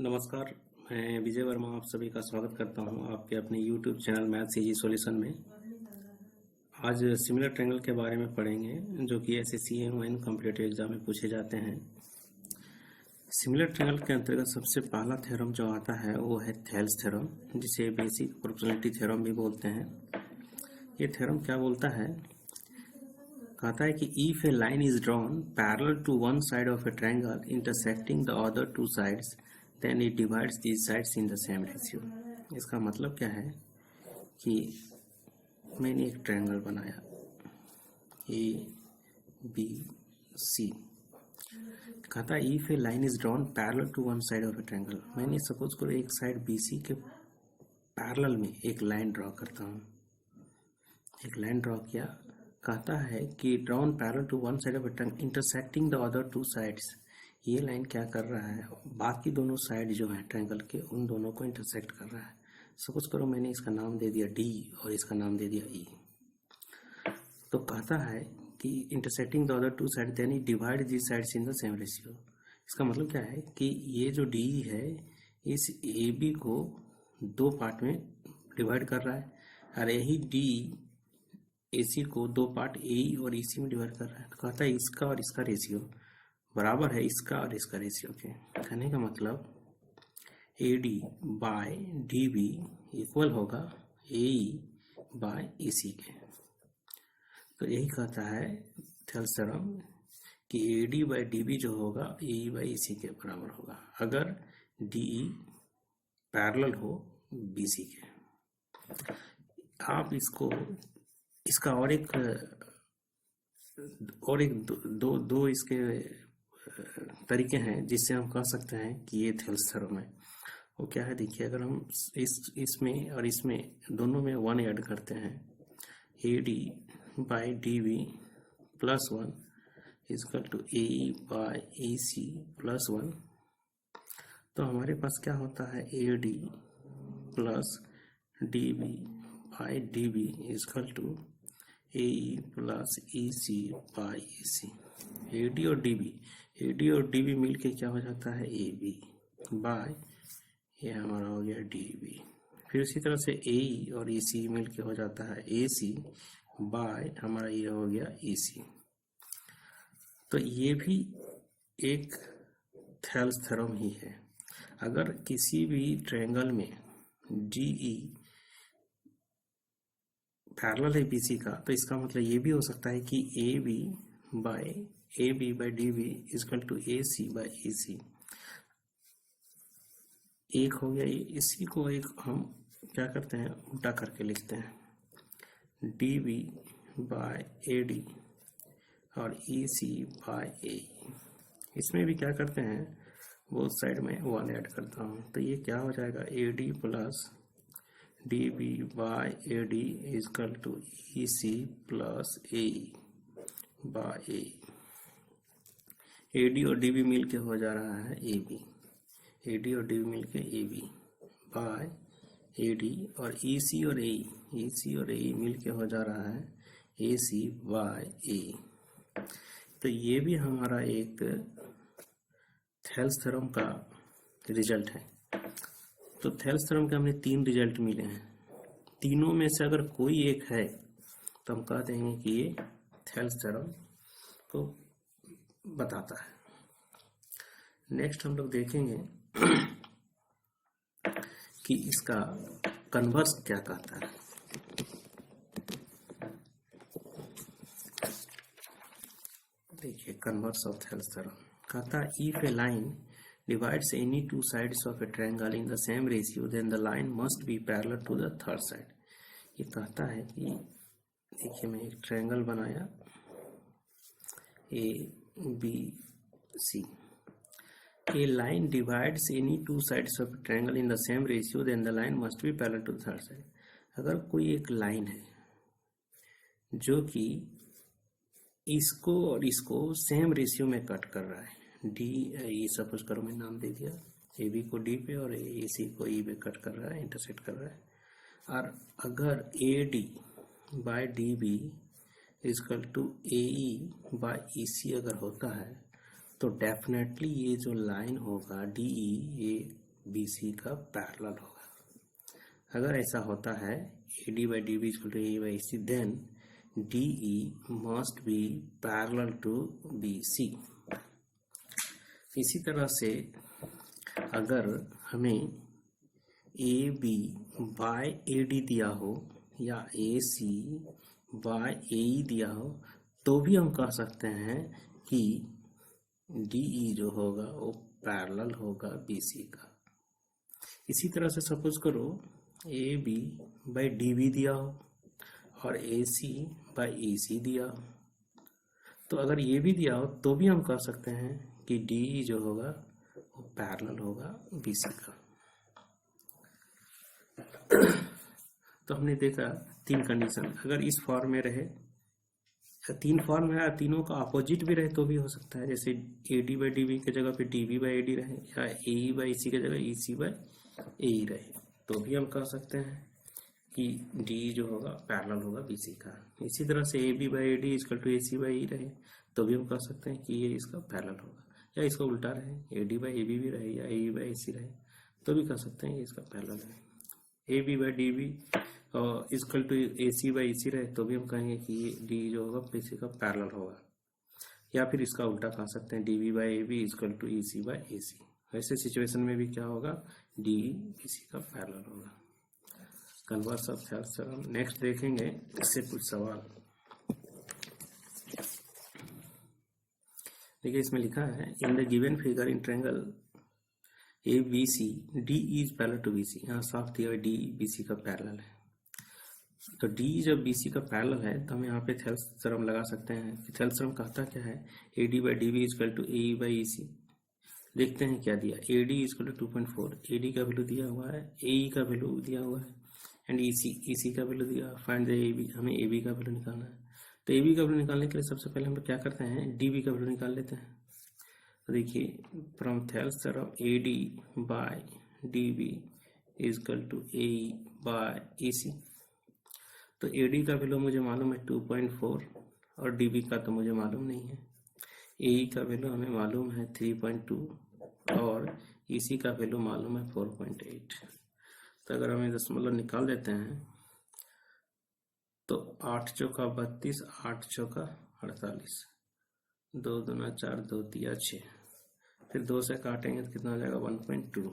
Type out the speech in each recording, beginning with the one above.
नमस्कार। मैं विजय वर्मा आप सभी का स्वागत करता हूं आपके अपने YouTube channel maths easy solution में। आज सिमिलर ट्रायंगल के बारे में पढ़ेंगे जो कि SSC एंड कॉम्पिटिटिव एग्जाम में पूछे जाते हैं। सिमिलर ट्रायंगल के अंतर्गत सबसे पहला थ्योरम जो आता है वो है थेल्स थ्योरम, जिसे बेसिक प्रोपोर्शनैलिटी थ्योरम भी बोलते हैं। ये थ्योरम क्या बोलता है? कहता है कि if a line is drawn parallel to one side of a triangle intersecting the other two sides then it divides these sides in the same ratio. इसका मतलब क्या है कि मैंने एक ट्रायंगल बनाया ABC। कहता है if a line is drawn parallel to one side of a triangle. मैंने सपोज करो एक साइड BC के पैरेलल में एक लाइन ड्रॉ करता हूँ। एक लाइन ड्रॉ किया, कहता है कि drawn parallel to one side of a triangle intersecting the other two sides. ये लाइन क्या कर रहा है? बाकी दोनों साइड जो है ट्रायंगल के उन दोनों को इंटरसेक्ट कर रहा है। सपोज करो मैंने इसका नाम दे दिया D और इसका नाम दे दिया E। तो कहता है कि intersecting the other two side then it divide this sides in the same ratio. इसका मतलब क्या है कि ये जो D है इस AB को दो पार्ट में डिवाइड कर रहा है और यही D AC को दो पार्ट AE और EC में डिवाइड कर रहा है। तो कहता है इसका और इसका रेशियो बराबर है इसका और इसका रेशियो के। कहने का मतलब AD बाय DB इक्वल होगा AE बाय EC के। तो यही कहता है थेल्स थ्योरम कि AD बाय DB जो होगा AE बाय EC के बराबर होगा अगर DE पैरेलल हो BC के। आप इसका और एक दो इसके तरीके हैं जिससे हम कह सकते हैं कि ये थेल्स थ्योरम है। वो क्या है देखिए, अगर हम इसमें और इसमें दोनों में 1 ऐड करते हैं AD by DB plus 1 equal to AE by EC plus 1, तो हमारे पास क्या होता है AD plus DB by DB equal to AE plus EC by EC। AD और DB मिलके क्या हो जाता है AB बाय ये हमारा हो गया DB। फिर उसी तरह से AE और EC मिलके हो जाता है AC बाय हमारा ये हो गया EC। तो ये भी एक थेल्स थ्योरम ही है। अगर किसी भी ट्रायंगल में DE पैरेलल है BC का, तो इसका मतलब ये भी हो सकता है कि AB by DB equal to AC by EC। एक हो गया, इसी को एक हम क्या करते हैं उल्टा करके लिखते हैं DB बाय AD और EC बाय AE। इसमें भी क्या करते हैं बोथ साइड में 1 ऐड करता हूँ, तो ये क्या हो जाएगा AD plus DB by AD equal to EC plus AE by AE। AD और DB मिलके हो जा रहा है AB। AD और DB मिलके AB बाय AD और EC और AE मिलके हो जा रहा है AC बाय AE। तो ये भी हमारा एक थेल्स थ्योरम का रिजल्ट है। तो थेल्स थ्योरम के हमें 3 रिजल्ट मिले हैं। तीनों में से अगर कोई एक है तो हम कह देंगे कि ये थेल्स थ्योरम को बताता है। नेक्स्ट हम लोग देखेंगे कि इसका कन्वर्स क्या कहता है। देखिए कन्वर्स ऑफ थेल्स थ्योरम कहता है if a line divides any two sides of a triangle in the same ratio then the line must be parallel to the third side। ये कहता है कि देखिए मैं एक ट्रायंगल बनाया ABC। A line divides any two sides of a triangle in the same ratio then the line must be parallel to the third side। अगर कोई एक लाइन है जो कि इसको और इसको सेम रेशियो में कट कर रहा है, ये सपोज करो मैं नाम दे दिया AB को D पे और AC को E पे कट कर रहा है, इंटरसेक्ट कर रहा है। और अगर AD by DB equal to AE by EC अगर होता है तो डेफिनेटली ये जो लाइन होगा DE ये BC का पैरेलल होगा। अगर ऐसा होता है AD by DB equal to AE by AC, then DE must be parallel to BC। इसी तरह से अगर हमें AB by AD दिया हो या AC by AE दिया हो तो भी हम कह सकते हैं कि DE जो होगा वो पैरेलल होगा BC का। इसी तरह से सपोज करो AB by DB दिया हो और AC by AC दिया हो, तो अगर ये भी दिया हो तो भी हम कह सकते हैं कि DE जो होगा वो पैरेलल होगा BC का। तो हमने देखा तीन कंडीशन, अगर इस फॉर्म में रहे, तीन फॉर्म है, तीनों का अपोजिट भी रहे तो भी हो सकता है, जैसे AD by DB की जगह पे DB by AD रहे या AE by EC की जगह EC by AE रहे तो भी हम कह सकते हैं कि DE जो होगा पैरेलल होगा BC का। इसी तरह से AB by AD equal to AC by EE रहे तो भी हम कह सकते हैं कि ये इसका पैरेलल होगा, या इसका उल्टा रहे AD by AB भी रहे या AE by AC रहे तो भी कह सकते हैं कि इसका पैरेलल है। AB by DB equal to AC by EC रहे तो भी हम कहेंगे कि ये DE जो होगा BC का पैरेलल होगा, या फिर इसका उल्टा कह सकते हैं DB by AB equal to EC by AC। वैसे सिचुएशन में भी क्या होगा, DE BC का पैरेलल होगा। Converse of Thales theorem next देखेंगे, इससे कुछ सवाल देखिए। इसमें लिखा है in the given figure in triangle ABC DE is parallel to BC। यहाँ साफ दिया DE BC का पैरेलल है, तो DE जब BC का पैरेलल है तो हम यहाँ पे थेल्स थ्योरम लगा सकते हैं। थेल्स थ्योरम कहता क्या है, AD by DB equal to AE by EC। देखते हैं क्या दिया, AD इक्वल टू 2.4, AD का वैल्यू दिया हुआ है, AE का वैल्यू दिया हुआ है एंड EC का वैल्यू दिया। फाइंड द AB, हमें AB का वैल्यू निकालना है। तो AB का वैल्यू निकालने के लिए सबसे पहले हम क्या करते हैं, DB का वैल्यू निकाल लेते हैं। तो देखिए from Thales theorem AD by DB equal to AE by EC। तो AD का वैल्यू मुझे मालूम है 2.4 और DB का तो मुझे मालूम नहीं है। AE का वैल्यू हमें मालूम है 3.2 और EC का वैल्यू मालूम है 4.8। तो अगर हम दशमलव निकाल देते हैं तो 8 चौका 32, 8 चौका 48, 2 दूना 4, 2 तिया 6, फिर 2 से काटेंगे तो कितना हो जाएगा 1.2।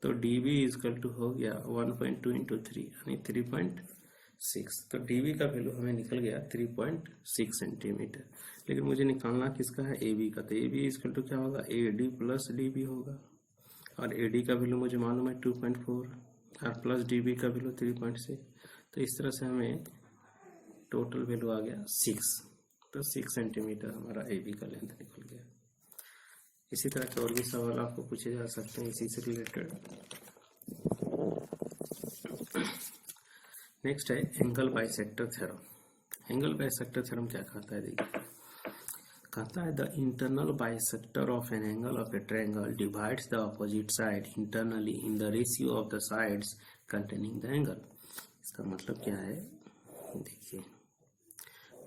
तो DB इक्वल टू हो गया 1.2 इंटू 3 यानी 3.6। तो DB का वैल्यू हमें निकल गया 3.6 सेंटीमीटर। लेकिन मुझे निकालना किसका है, AB का। तो AB इक्वल टू क्या होगा, AD प्लस DB होगा, और AD का वैल्यू मुझे मालूम है 2.4 और प्लस DB का वैल्यू 3.6। तो इस तरह से हमें टोटल वैल्यू आ गया 6। तो 6 सेंटीमीटर हमारा AB का लेंथ निकल गया। इसी तरह के और भी सवाल आपको पूछे जा सकते हैं इसी से रिलेटेड। नेक्स्ट है angle bisector theorem. Angle bisector theorem क्या कहता है, देखिए कहता है the internal bisector of an angle of a triangle divides the opposite side internally in the ratio of the sides containing the angle. इसका मतलब क्या है, देखिए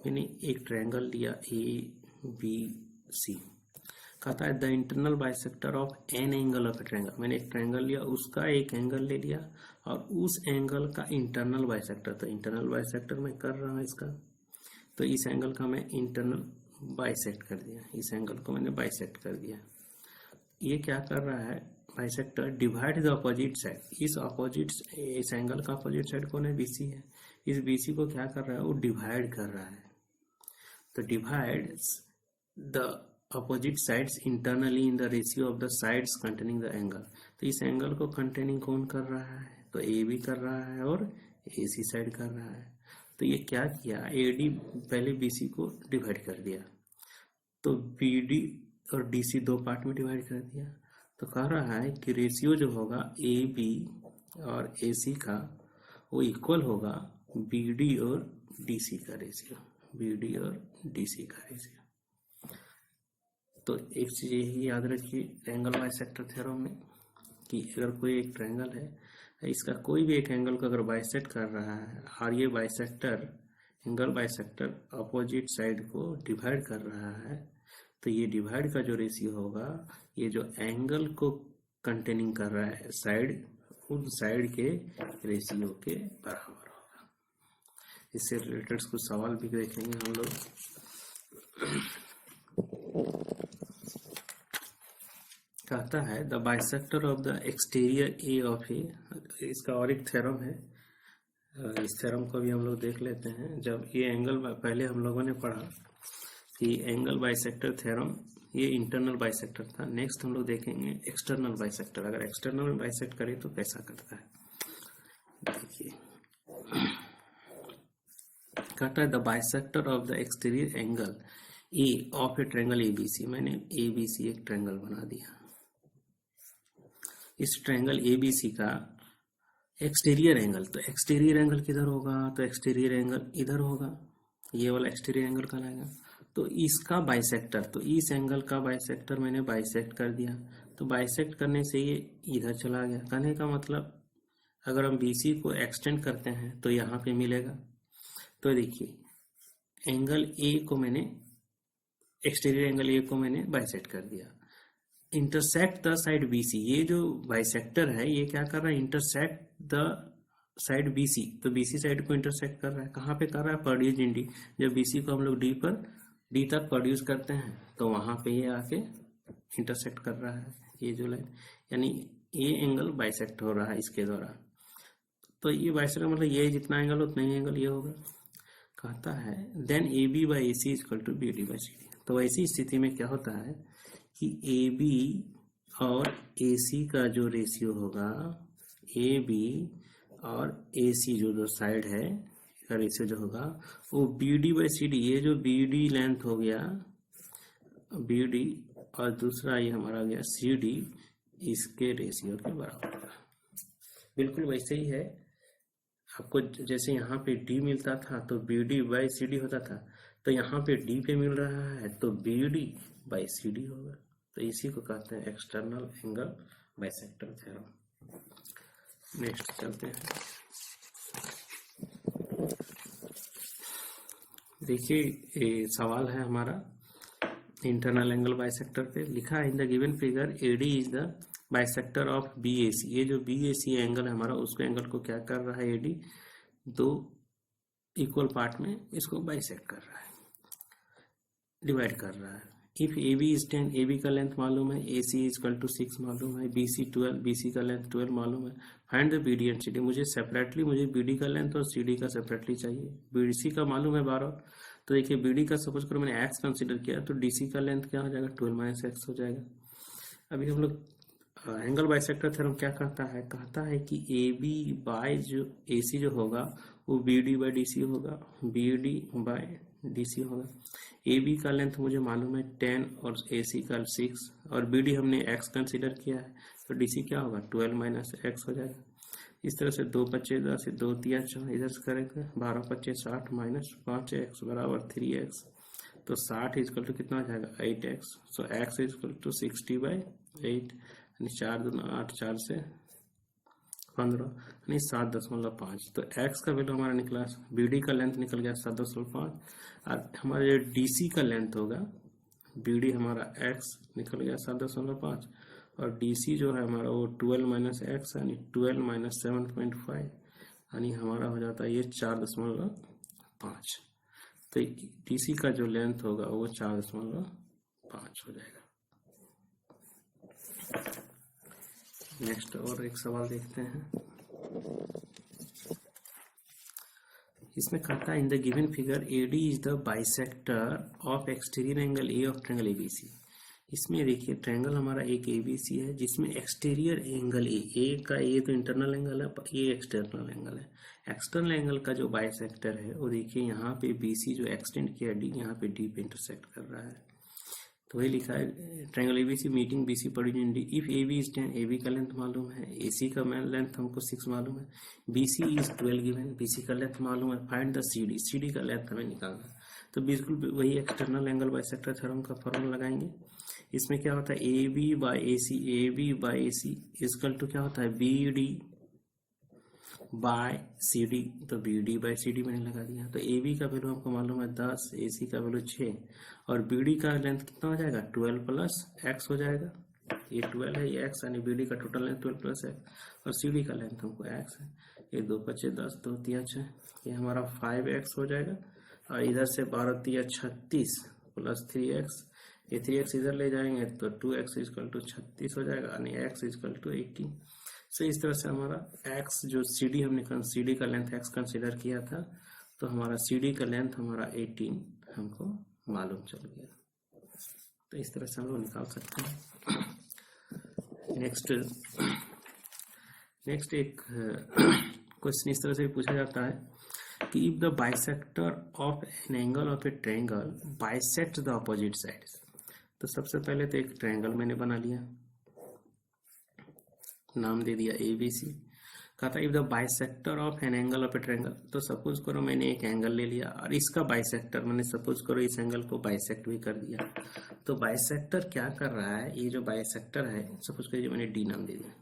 मैंने एक ट्रायंगल लिया ABC, कहता है the internal bisector of an angle of a triangle. मैंने एक ट्रायंगल लिया, उसका एक एंगल ले लिया और उस एंगल का इंटरनल बाइसेक्टर। तो इंटरनल बाइसेक्टर मैं कर रहा हूँ इसका, तो इस एंगल का मैं इंटरनल बाइसेक्ट कर दिया, इस एंगल को मैंने बाइसेक्ट कर दिया। ये क्या कर रहा है, bisector divide the opposite side. इस एंगल का अपोजिट साइड कौन है, BC है। इस BC को क्या कर रहा है, वो डिवाइड कर रहा है। तो divides the opposite sides internally in the ratio of the sides containing the angle. तो इस एंगल को कंटेनिंग कौन कर रहा है, तो AB कर रहा है और AC साइड कर रहा है। तो ये क्या किया, AD पहले BC को डिवाइड कर दिया, तो BD और DC दो पार्ट में डिवाइड कर दिया। तो कह रहा है कि रेशियो जो होगा AB और AC का वो इक्वल होगा BD और DC का रेशियो, BD और DC का रेशियो। तो एक चीज यही याद रखिए एंगल बाइसेक्टर थ्योरम में कि अगर कोई एक ट्रायंगल है, इसका कोई भी एक एंगल को अगर बाइसेक्ट कर रहा है और ये bisector angle bisector opposite side को डिवाइड कर रहा है, तो ये डिवाइड का जो रेशियो होगा, ये जो एंगल को कंटेनिंग कर रहा है साइड, उन साइड के रेशियो के बराबर होगा। इससे रिलेटेड कुछ सवाल भी देखेंगे हम लोग। कहता है the bisector of the exterior A of A, इसका और एक थ्योरम है, इस थ्योरम को भी हम लोग देख लेते हैं। जब ये एंगल पहले हम लोगों ने पढ़ा कि एंगल बाइसेक्टर थ्योरम, ये इंटरनल बाइसेक्टर था। नेक्स्ट हम लोग देखेंगे एक्सटर्नल बाइसेक्टर। अगर एक्सटर्नल बाइसेक्ट करें तो कैसा करता है, देखिए। कहता है the bisector of the exterior angle A of a triangle ABC. मैंने एबीसी एक ट्रायंगल बना दिया। इस ट्रायंगल एबीसी का एक्सटीरियर एंगल, तो एक्सटीरियर एंगल किधर होगा, तो एक्सटीरियर एंगल इधर होगा, ये वाला एक्सटीरियर एंगल कहलाएगा। तो इसका बाइसेक्टर, तो इस एंगल का बाइसेक्टर मैंने बाइसेक्ट कर दिया। तो बाइसेक्ट करने से ये इधर चला गया। कहने का मतलब अगर हम बीसी को एक्सटेंड करते हैं तो यहाँ पे मिलेगा। तो देखिए एंगल ए को मैंने, एक्सटीरियर एंगल ए को मैंने बाइसेक्ट कर दिया। इंटरसेक्ट द साइड बीसी, ये जो बाइसेक्टर है ये क्या कर रहा है, इंटरसेक्ट द साइड बीसी। तो बीसी साइड को इंटरसेक्ट कर रहा है। कहाँ पे कर रहा है, प्रोड्यूस इन डी। जब बीसी को हम लोग डी तक प्रोड्यूस करते हैं तो वहां पे ये आके इंटरसेक्ट कर रहा है ये जो लाइन, यानी ये एंगल बाइसेक्ट हो रहा है इसके द्वारा। तो ये बाइसेक्ट मतलब ये जितना एंगल उतना ही एंगल ये होगा। कहता है then A B by A C equal to B D by C D. तो ऐसी स्थिति में क्या होता है कि ए बी और ए सी का जो रेशियो होगा, ए बी और ए सी जो दो साइड है का रेशियो जो होगा वो B D by C D, ये जो बी डी लेंथ हो गया बी डी और दूसरा ये हमारा गया सी डी, इसके रेशियो के बराबर होगा। बिल्कुल वैसे ही है। आपको जैसे यहाँ पे डी मिलता था तो B D by C D होता था, तो यहाँ पे डी पे मिल रहा है तो B D by C D होगा। तो इसी को कहते हैं external angle bisector theorem. Next चलते हैं। देखिए सवाल है हमारा इंटरनल एंगल बाइसेक्टर पे। लिखा है in the given figure AD is the bisector of BAC. ये जो बीएसी एंगल है हमारा, उसको एंगल को क्या कर रहा है, एडी दो इक्वल पार्ट में इसको बाइसेक्ट कर रहा है, डिवाइड कर रहा है। If A B is 10, A B का लेंथ मालूम है, ए सी इक्वल टू 6 मालूम है, बी सी 12, बी सी का लेंथ 12 मालूम है। Find the B D and C D. मुझे सेपरेटली मुझे बी डी का लेंथ और सी डी का सेपरेटली चाहिए। बी सी का मालूम है 12, तो देखिए बी डी का सपोज करो मैंने एक्स कंसिडर किया तो डी सी का लेंथ क्या हो जाएगा, 12 माइनस एक्स हो जाएगा। अभी हम लोग एंगल बाइसेक्टर थ्योरम क्या कहता है, कहता है कि ए बी बाय जो ए सी जो होगा वो B D by D C होगा, B D by D C होगा। ए बी का लेंथ मुझे मालूम है 10 और ए सी का 6 और बी डी हमने एक्स कंसिडर किया है, तो डी सी क्या होगा 12 माइनस एक्स हो जाएगा। इस तरह से 2 25 10, 2 3 4 इधर से करेंगे, 12 25 60 माइनस 5 एक्स बराबर 3 एक्स। तो 60 इक्वल टू कितना आ जाएगा 8 x. So x equal to 60 by 8, यानी 4 दूना 8, 4 से 15, यानी 7.5। तो एक्स का वैल्यू हमारा निकला, बी डी का लेंथ निकल गया 7.5 और हमारा जो डी सी का लेंथ होगा, बी डी हमारा एक्स निकल गया 7.5 और डी सी जो है हमारा वो 12 माइनस एक्स यानी 12 माइनस 7.5 यानी हमारा हो जाता है ये 4.5। तो डी सी का जो लेंथ होगा वो 4.5 हो जाएगा। नेक्स्ट और एक सवाल देखते हैं। इसमें कहता है in the given figure AD is the bisector of exterior angle A of triangle ABC. इसमें देखिए ट्रायंगल हमारा एक एबीसी है जिसमें एक्सटीरियर एंगल ए का, ए तो इंटरनल एंगल है, ये एक्सटर्नल एंगल है। एक्सटर्नल एंगल का जो बाइसेक्टर है वो देखिए यहाँ पे बीसी जो एक्सटेंड किया डी, यहाँ पे डी पे इंटरसेक्ट कर रहा है। तो वही लिखा है triangle ABC meeting BC produce in D. If A B is 10, A B का लेंथ मालूम है, ए सी का लेंथ हमको 6 मालूम है, B C is 12 given, B C का लेंथ मालूम है, find the C D, C D का लेंथ हमें निकालना है। तो बिल्कुल वही एक्सटर्नल एंगल बाइसेक्टर थ्योरम का फॉर्मूला लगाएंगे। इसमें क्या होता है A B by A C, A B by A C equal to क्या होता है B D by C D. तो B D by C D मैंने लगा दिया। तो ए बी का वैल्यू हमको मालूम है 10, ए सी का वैल्यू 6 और बी डी का लेंथ कितना हो जाएगा 12 प्लस एक्स हो जाएगा। ये 12 है, ये x, यानी BD का टोटल लेंथ 12 प्लस x और CD का लेंथ हमको x है। ये 2 बचे 10, 2 तिया 6, ये हमारा 5x हो जाएगा और इधर से 12 तिया 36 प्लस 3x, ये 3x इधर ले जाएंगे तो 2x इक्वल टू 36 हो जाएगा, यानी x इक्वल टू 18। सो इस तरह से हमारा x जो CD हमने CD का लेंथ x कंसिडर किया था, तो हमारा CD का लेंथ हमारा 18 हमको मालूम चल गया। तो इस तरह से हम लोग निकाल सकते हैं। नेक्स्ट एक क्वेश्चन इस तरह से पूछा जाता है कि if the bisector of an angle of a triangle bisect the opposite sides. तो सबसे पहले तो एक ट्रायंगल मैंने बना लिया, नाम दे दिया ABC। कहता है if the bisector of an angle of a triangle, तो सपोज करो मैंने एक एंगल ले लिया और इसका बाइसेक्टर मैंने सपोज करो इस एंगल को बाइसेक्ट भी कर दिया। तो बाइसेक्टर क्या कर रहा है, ये जो बाइसेक्टर है सपोज करिए मैंने D नाम दे दिया,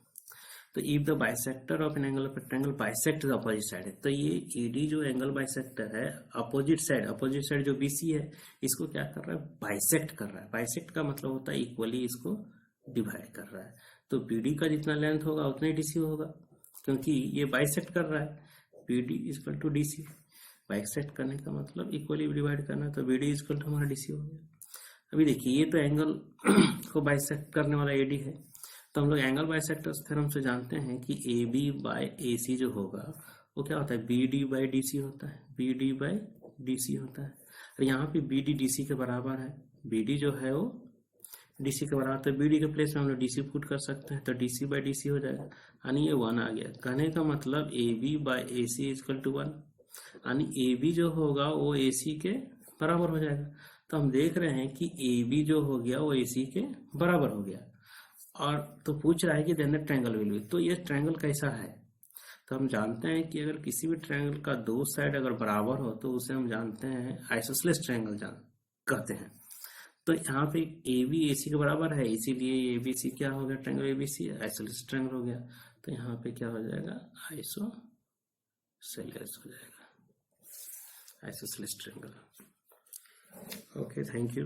तो if the bisector of an angle of a triangle bisect the opposite side है, तो ये AD जो एंगल बाइसेक्टर है अपोजिट साइड जो BC है इसको क्या कर रहा है, बाइसेक्ट कर रहा है। बाइसेक्ट का मतलब होता है इक्वली इसको डिवाइड कर रहा है। तो BD का जितना लेंथ होगा उतना ही DC होगा, क्योंकि ये बाइसेक्ट कर रहा है। BD equal to DC, bisect करने का मतलब इक्वली डिवाइड करना, तो BD इक्वल टू हमारा DC हो गया। अभी देखिए ये तो एंगल को बाइसेक्ट करने वाला AD है, तो हम लोग एंगल बाइसेक्टर्स थ्योरम से जानते हैं कि AB बाय AC जो होगा वो क्या होता है, BD बाय DC होता है, BD बाय DC होता है। और यहाँ पे BD DC के बराबर है, BD जो है वो DC के बराबर, तो BD के प्लेस में हम लोग DC पुट कर सकते हैं, तो DC बाय DC हो जाएगा, यानी ये 1 आ गया। कहने का मतलब AB by AC equal to 1, यानी AB जो होगा वो AC के बराबर हो जाएगा। तो हम देख रहे हैं कि AB जो हो गया वो AC के बराबर हो गया। और तो पूछ रहा है कि then the triangle will be, तो ये ट्रायंगल कैसा है, तो हम जानते हैं कि अगर किसी भी ट्रायंगल का दो साइड अगर बराबर हो तो उसे हम जानते हैं आइसोसेलेस ट्रायंगल कहते हैं। तो यहाँ पे AB AC के बराबर है, इसीलिए ABC क्या हो गया, ट्रायंगल ABC आइसोसेलेस ट्रायंगल हो गया। तो यहाँ पे क्या हो जाएगा, आइसोसेलेस हो जाएगा, isosceles triangle. Okay, thank you.